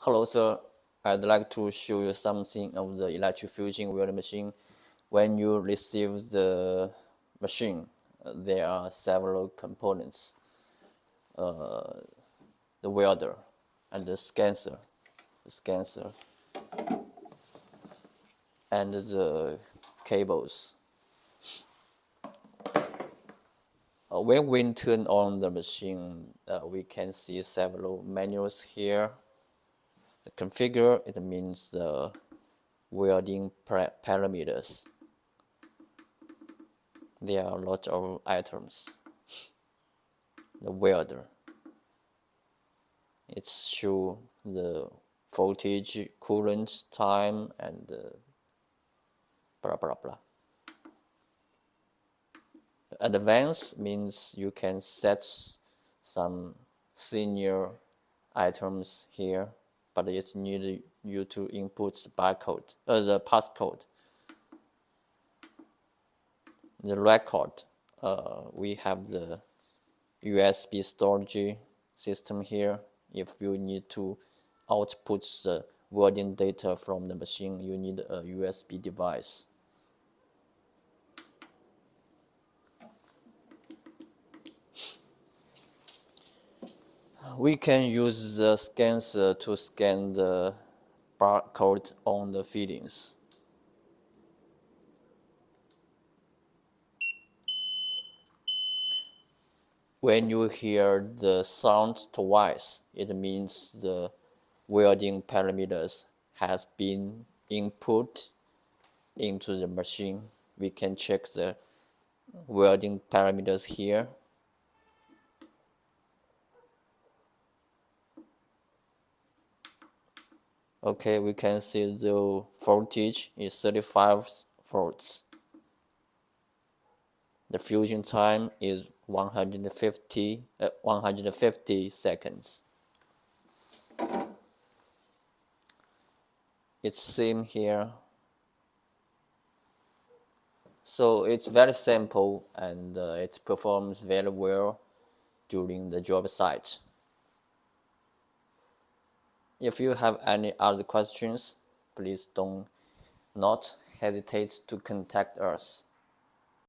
Hello sir, I'd like to show you something of the electrofusion welding machine. When you receive the machine, there are several components, the welder and the scanner, and the cables. When we turn on the machine, we can see several menus here. The configure, it means the welding parameters. There are a lot of items. The welder, it shows the voltage, current, time, and blah blah blah. Advanced means you can set some senior items here, but it needs you to input the barcode, the passcode. The record, we have the USB storage system here. If you need to output the welding data from the machine, you need a USB device. We can use the scanner to scan the barcode on the fittings. When you hear the sound twice, it means the welding parameters has been input into the machine. We can check the welding parameters here. Okay, we can see the voltage is 35 volts. The fusion time is 150 seconds. It's same here. So it's very simple, and it performs very well during the job site. If you have any other questions, please don't hesitate to contact us.